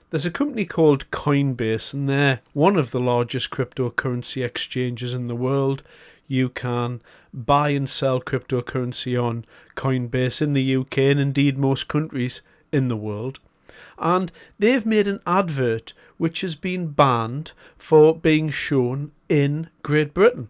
There's a company called Coinbase, and they're one of the largest cryptocurrency exchanges in the world. You can buy and sell cryptocurrency on Coinbase in the UK and indeed most countries in the world. And they've made an advert which has been banned for being shown in Great Britain.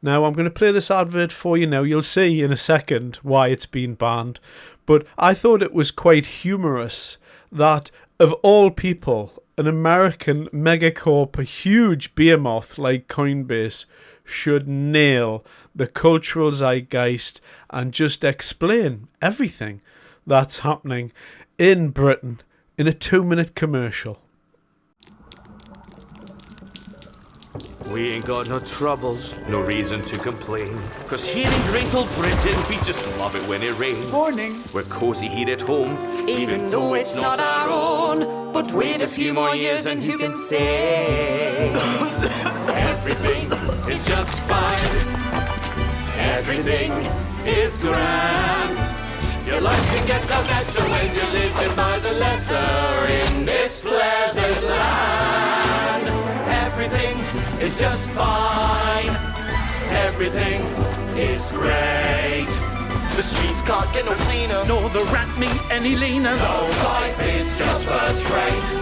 Now, I'm going to play this advert for you now. You'll see in a second why it's been banned. But I thought it was quite humorous that, of all people, an American megacorp, a huge behemoth like Coinbase, should nail the cultural zeitgeist and just explain everything that's happening in Britain in a 2-minute commercial. We ain't got no troubles, no reason to complain. 'Cause here in great old Britain, we just love it when it rains. Morning. We're cosy here at home, Even though it's not our own. But wait a few more years and who can say? Everything is just fine. Everything is grand. Your life can get no better when you're living by the letter in this pleasant land. Everything is just fine. Everything is great. The streets can't get no cleaner, nor the rat meat any leaner. No, life is just first rate.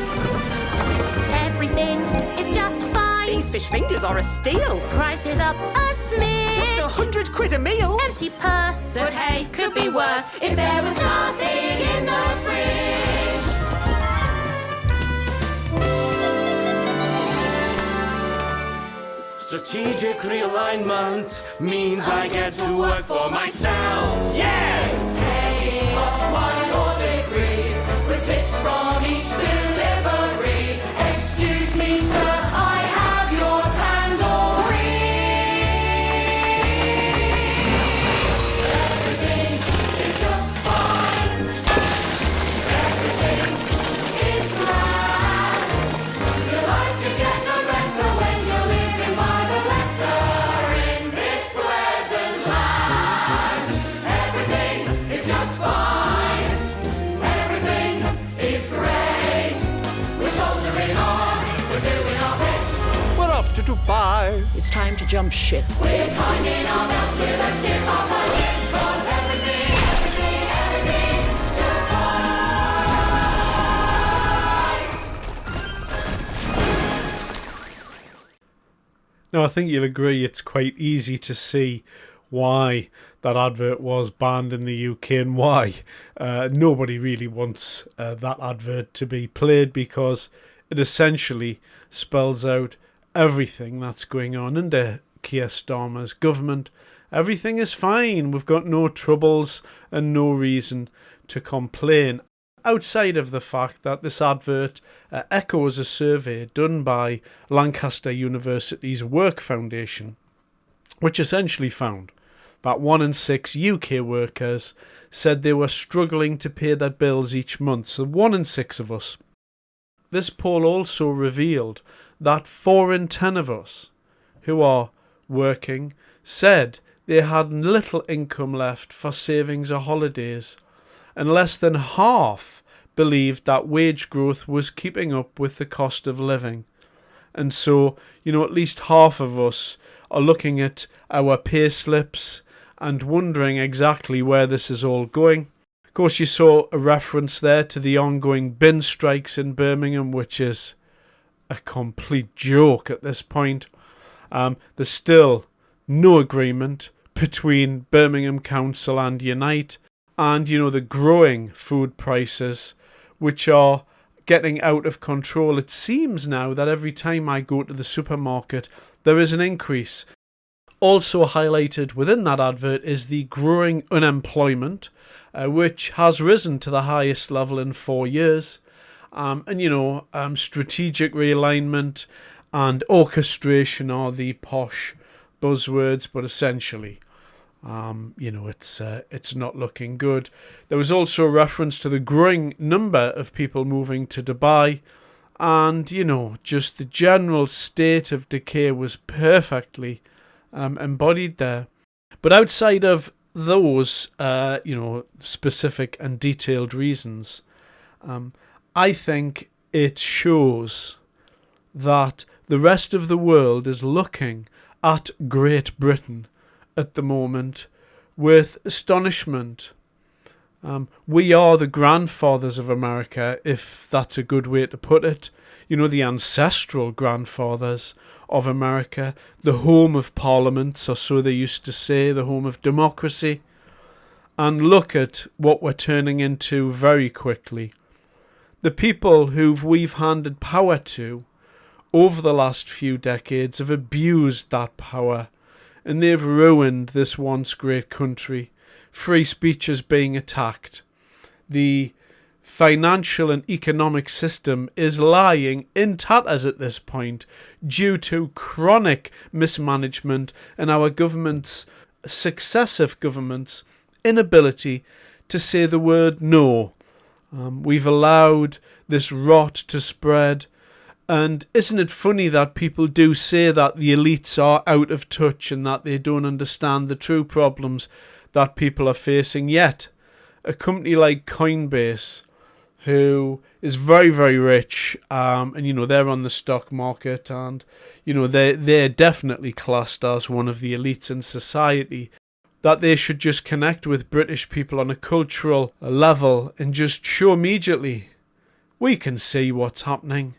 Everything is just fine. These fish fingers are a steal. Price is up a smidge. Just 100 quid a meal. Empty purse, but hey, could be worse if there was nothing in the fridge. strategic realignment means I get to work for myself. Yeah! Paying off my law degree with tips from each delivery. Excuse me, sir, I have your tandoori. Everything is just fine. Everything is grand. Your life can get no better when you're living by the letter in this pleasant land. Everything is just fine. Everything is great. We're soldiering on. We're doing our bit. We're off to Dubai. It's time to jump ship. We're tightening our belts with a stiff upper lip. 'Cause everything's just fine. Now, I think you'll agree it's quite easy to see why that advert was banned in the UK and why nobody really wants that advert to be played, because it essentially spells out everything that's going on under Keir Starmer's government. Everything is fine. We've got no troubles and no reason to complain, outside of the fact that this advert echoes a survey done by Lancaster University's Work Foundation, which essentially found that 1 in 6 UK workers said they were struggling to pay their bills each month. So 1 in 6 of us. This poll also revealed that 4 in 10 of us who are working said they had little income left for savings or holidays, and less than half believed that wage growth was keeping up with the cost of living. And so, at least half of us are looking at our pay slips and wondering exactly where this is all going. Of course, you saw a reference there to the ongoing bin strikes in Birmingham, which is a complete joke at this point. There's still no agreement between Birmingham Council and Unite, and the growing food prices, which are getting out of control. It seems now that every time I go to the supermarket, there is an increase. Also highlighted within that advert is the growing unemployment, which has risen to the highest level in 4 years. Strategic realignment and orchestration are the posh buzzwords, but essentially, it's not looking good. There was also a reference to the growing number of people moving to Dubai, and just the general state of decay was perfectly embodied there. But outside of those, specific and detailed reasons, I think it shows that the rest of the world is looking at Great Britain at the moment with astonishment. We are the grandfathers of America, if that's a good way to put it. You know, the ancestral grandfathers of America, the home of parliaments, or so they used to say, the home of democracy. And look at what we're turning into very quickly. The people who we've handed power to over the last few decades have abused that power, and they've ruined this once great country. Free speech is being attacked. The financial and economic system is lying in tatters at this point due to chronic mismanagement and our government's, successive governments' inability to say the word no. We've allowed this rot to spread. And isn't it funny that people do say that the elites are out of touch and that they don't understand the true problems that people are facing? Yet, a company like Coinbase, who is very, very rich, and, you know, they're on the stock market, and, you know, they're definitely classed as one of the elites in society, that they should just connect with British people on a cultural level and just show immediately, we can see what's happening.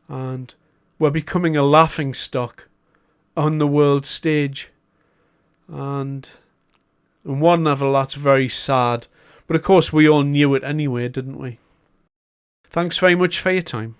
And we're becoming a laughingstock on the world stage. And on one level, that's very sad. But of course, we all knew it anyway, didn't we? Thanks very much for your time.